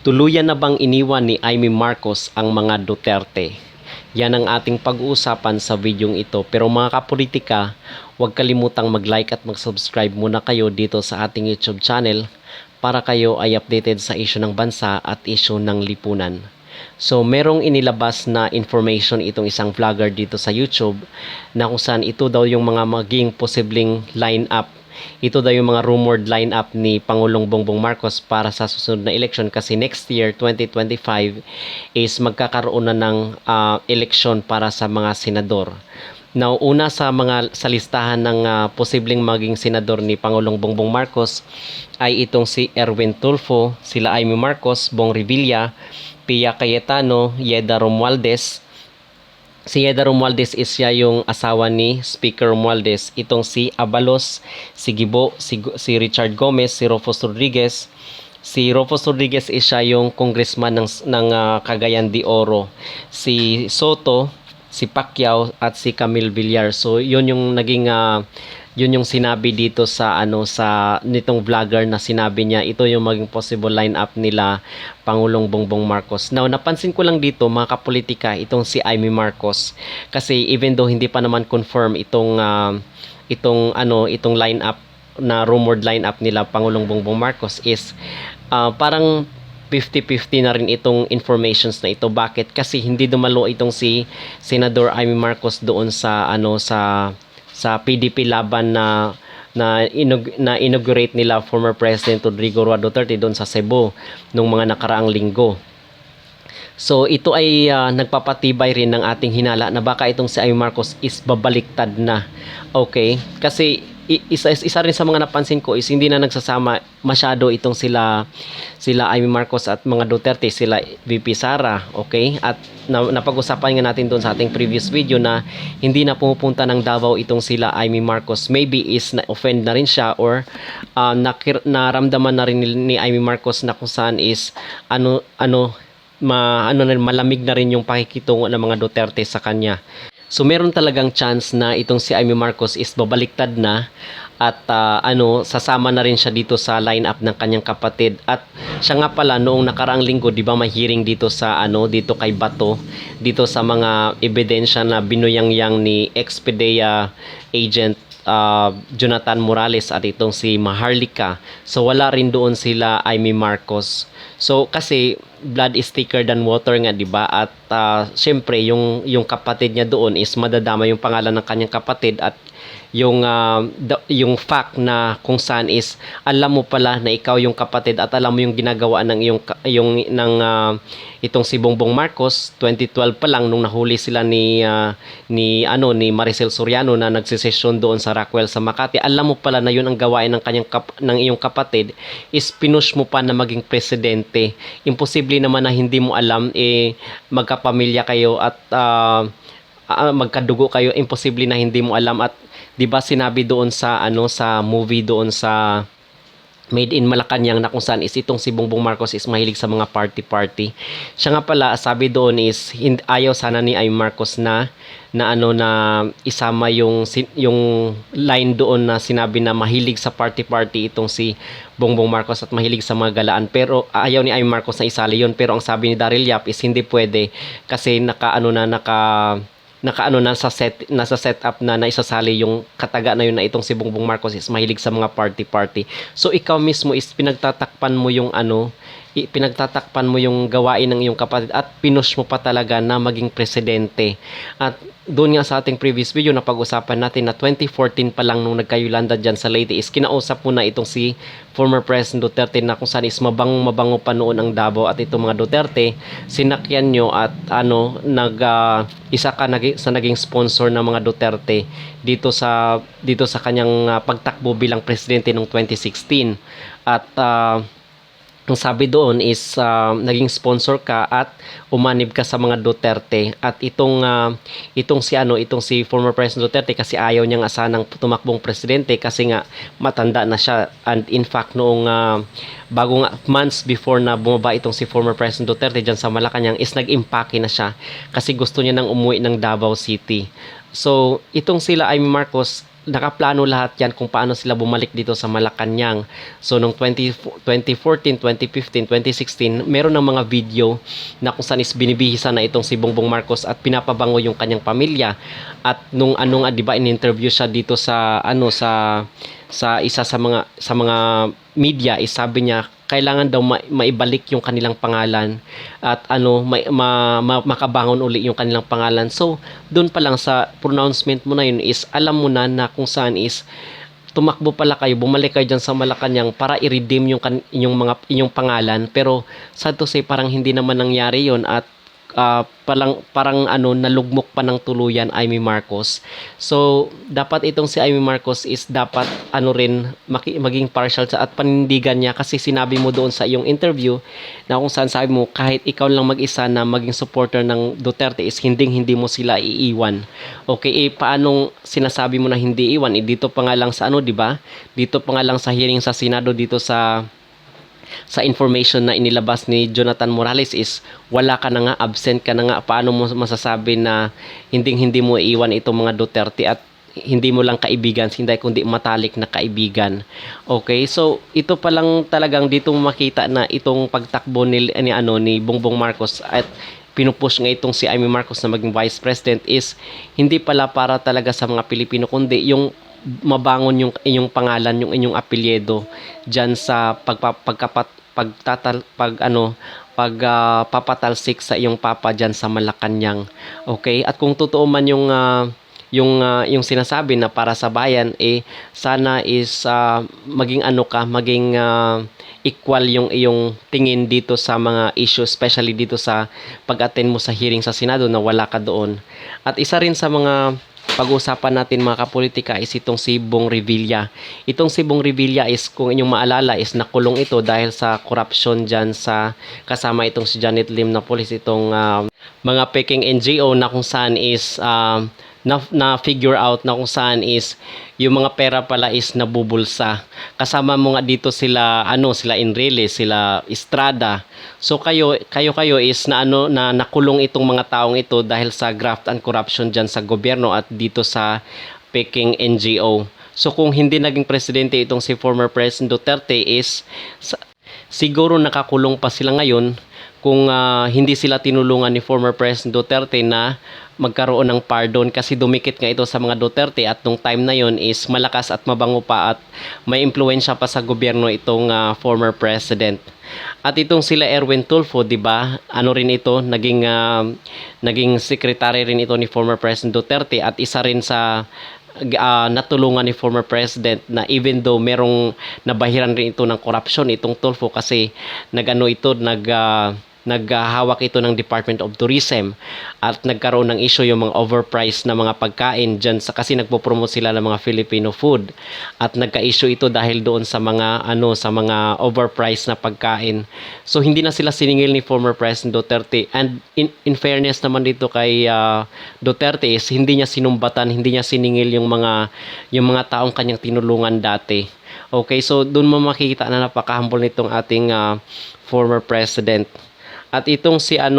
Tuluyan na bang iniwan ni Amy Marcos ang mga Duterte? Yan ang ating pag-uusapan sa videong ito. Pero mga kapolitika, huwag kalimutang mag-like at mag-subscribe muna kayo dito sa ating YouTube channel para kayo ay updated sa issue ng bansa at issue ng lipunan. So, merong inilabas na information itong isang vlogger dito sa YouTube na kung saan ito daw yung mga maging posibleng line-up. Ito daw yung mga rumored line-up ni Pangulong Bongbong Marcos para sa susunod na election kasi next year, 2025, is magkakaroon na ng election para sa mga senador. Now, una sa listahan ng posibleng maging senador ni Pangulong Bongbong Marcos ay itong si Erwin Tulfo, sila Amy Marcos, Bong Revilla, Pia Cayetano, Yeda Romualdez. Si Yeda Romualdez is siya yung asawa ni Speaker Romualdez. Itong si Abalos, si Gibo, si Richard Gomez, si Rufus Rodriguez. Si Rufus Rodriguez is siya yung congressman ng Cagayan de Oro. Si Soto, si Pacquiao at si Camille Villar. So yun yung naging yun yung sinabi dito sa nitong vlogger na sinabi niya ito yung maging possible lineup nila Pangulong Bongbong Marcos. Now napansin ko lang dito mga kapolitika itong si Amy Marcos kasi even though hindi pa naman confirm itong lineup na rumored lineup nila Pangulong Bongbong Marcos is parang 50-50 na rin itong informations na ito. Bakit? Kasi hindi dumalo itong si Senador Amy Marcos doon sa PDP laban na inaugurate nila former President Rodrigo Roa Duterte doon sa Cebu nung mga nakaraang linggo. So ito ay nagpapatibay rin ng ating hinala na baka itong si Amy Marcos is babaliktad na. Okay? Kasi isa rin sa mga napansin ko is hindi na nagsasama masyado itong sila Amy Marcos at mga Duterte, sila VP Sara, okay? At napag-usapan nga natin doon sa ating previous video na hindi na pumupunta ng Davao itong sila Amy Marcos. Maybe is na-offend na rin siya or naramdaman na rin ni Amy Marcos na kung saan is malamig na rin yung pakikitungo ng mga Duterte sa kanya. So meron talagang chance na itong si Amy Marcos is babaliktad na at sasama na rin siya dito sa lineup ng kanyang kapatid. At siya nga pala noong nakaraang linggo, 'di ba, may hearing dito sa dito kay Bato, dito sa mga ebidensya na binuyangyang ni ex-PDEA agent Jonathan Morales at itong si Maharlika. So wala rin doon sila Amy Marcos. So kasi blood is thicker than water nga, 'di ba? At syempre yung kapatid niya doon is madadama yung pangalan ng kanyang kapatid at yung fact na kung saan is alam mo pala na ikaw yung kapatid at alam mo yung ginagawa ng itong si Bongbong Marcos 2012 pa lang nung nahuli sila ni Maricel Soriano na nagsesesyon doon sa Rockwell sa Makati. Alam mo pala na yun ang gawain ng iyong kapatid is pinush mo pa na maging presidente. Imposible naman na hindi mo alam magkapamilya kayo at magkadugo kayo, imposible na hindi mo alam. At 'di ba sinabi doon sa sa movie doon sa Made in Malacanang na kung saan is itong si Bongbong Marcos is mahilig sa mga party. Siya nga pala sabi doon is ayaw sana ni Amy Marcos na isama yung line doon na sinabi na mahilig sa party itong si Bongbong Marcos at mahilig sa mga galaan, pero ayaw ni Amy Marcos na isali yun. Pero ang sabi ni Daryl Yap is hindi pwede kasi nasa setup na naisasali yung kataga na yun na itong si Bongbong Marcos is mahilig sa mga party. So ikaw mismo is pinagtatakpan mo yung gawain ng iyong kapatid at pinush mo pa talaga na maging presidente. At doon nga sa ating previous video na pag-usapan natin na 2014 pa lang nung nagkayulanda dyan sa Leyte is kinausap mo na itong si former President Duterte na kung saan is mabango pa noon ang Davao at itong mga Duterte sinakyan nyo at isa ka sa naging sponsor ng mga Duterte dito sa kanyang pagtakbo bilang presidente noong 2016. At ang sabi doon is naging sponsor ka at umanib ka sa mga Duterte. At itong si former President Duterte kasi ayaw niyang asanang tumakbong presidente kasi nga matanda na siya. And in fact noong months before na bumaba itong si former President Duterte dyan sa Malacanang is nag-impake na siya kasi gusto niya nang umuwi ng Davao City. So itong sila Amy Marcos nakaplano lahat yan kung paano sila bumalik dito sa Malacanang. So, noong 2014, 2015, 2016, meron ng mga video na kung saan is binibihisa na itong si Bongbong Marcos at pinapabango yung kanyang pamilya. At nung ano nga, di ba, in-interview siya dito sa, sa isa sa mga media, is sabi niya, kailangan daw maibalik yung kanilang pangalan at makabangon uli yung kanilang pangalan. So, doon pa lang sa pronouncement mo na yun is alam mo na kung saan is tumakbo pala kayo, bumalik kayo dyan sa Malacanang para i-redeem inyong pangalan. Pero sad to say, parang hindi naman nangyari yon at parang nalugmok pa ng tuluyan Amy Marcos. So dapat itong si Amy Marcos is dapat maging partial sa at panindigan niya, kasi sinabi mo doon sa iyong interview na kung saan sabi mo kahit ikaw lang mag-isa na maging supporter ng Duterte is hindi mo sila iiwan. Okay, paanong sinasabi mo na hindi iwan? Dito pa nga lang sa di ba? Dito pa nga lang sa hearing sa Senado dito sa information na inilabas ni Jonathan Morales is wala ka na nga, absent ka na nga. Paano mo masasabi na hindi mo iiwan itong mga Duterte at hindi mo lang kaibigan, hindi kundi matalik na kaibigan. Okay, so ito pa lang talagang dito mo makita na itong pagtakbo ni Bongbong Marcos at pinupush nga itong si Amy Marcos na maging Vice President is hindi pala para talaga sa mga Pilipino, kundi yung mabangon yung inyong pangalan, yung inyong apelyido diyan sa papatalsik sa iyong papa diyan sa Malacanang. Okay? At kung totoo man yung sinasabi na para sa bayan, sana is maging equal yung iyong tingin dito sa mga issue, especially dito sa pag-attend mo sa hearing sa Senado na wala ka doon. At isa rin sa mga pag-uusapan natin mga kapolitika is itong si Bong Revilla. Itong si Bong Revilla is, kung inyong maalala, is nakulong ito dahil sa corruption dyan sa kasama itong si Janet Lim na police, itong mga peking NGO na kung saan is na figure out na kung saan is yung mga pera pala is nabubulsa. Kasama mo nga dito sila sila Enrile, sila Estrada. So kayo is na nakulong itong mga taong ito dahil sa graft and corruption diyan sa gobyerno at dito sa peking NGO. So kung hindi naging presidente itong si former President Duterte is siguro nakakulong pa sila ngayon kung hindi sila tinulungan ni former President Duterte na magkaroon ng pardon, kasi dumikit nga ito sa mga Duterte at nung time na yon is malakas at mabango pa at may impluwensya pa sa gobyerno itong former president. At itong sila Erwin Tulfo, 'di ba? Rin ito, naging secretary rin ito ni former President Duterte at isa rin sa natulungan ni former president na even though merong nabahiran rin ito ng corruption itong Tulfo, kasi naghahawak ito ng Department of Tourism at nagkaroon ng issue yung mga overpriced na mga pagkain dyan kasi nagpo-promote sila ng mga Filipino food at nagka-issue ito dahil doon sa mga overpriced na pagkain. So hindi na sila siningil ni former President Duterte, and in fairness naman dito kay Duterte is hindi niya sinumbatan, hindi niya siningil yung mga taong kanyang tinulungan dati. Okay, so doon mo makikita na napaka-humble nitong ating former president. At itong sila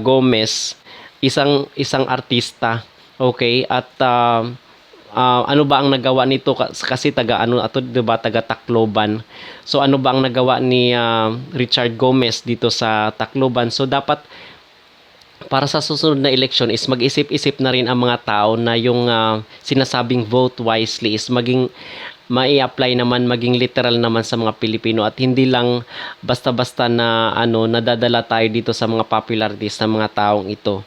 Gomez, isang artista, okay? At ano ba ang nagawa nito, kasi taga 'di ba, taga Tacloban. So ano ba ang nagawa ni Richard Gomez dito sa Tacloban? So dapat para sa susunod na election is mag-isip-isip na rin ang mga tao na yung sinasabing vote wisely is mai-apply naman, maging literal naman sa mga Pilipino at hindi lang basta-basta na nadadala tayo dito sa mga popularities ng mga taong ito.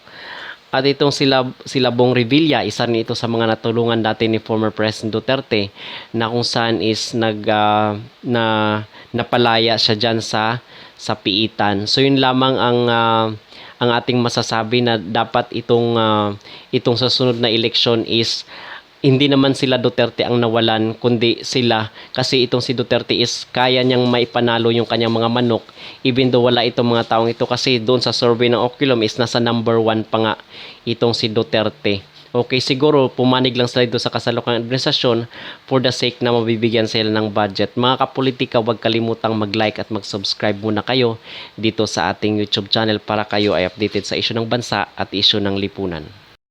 At itong sila Bong Revilla, isa rin ito sa mga natulungan dati ni former President Duterte na kung saan is napalaya siya dyan sa piitan. So yun lamang ang ating masasabi, na dapat itong susunod na election is hindi naman sila Duterte ang nawalan, kundi sila, kasi itong si Duterte is kaya niyang maipanalo yung kanyang mga manok even though wala itong mga taong ito, kasi doon sa survey ng Oculum is nasa number 1 pa nga itong si Duterte. Okay, siguro pumanig lang sila dito sa kasalukuyang administrasyon for the sake na mabibigyan sila ng budget. Mga kapolitika, huwag kalimutang mag-like at mag-subscribe muna kayo dito sa ating YouTube channel para kayo ay updated sa issue ng bansa at issue ng lipunan.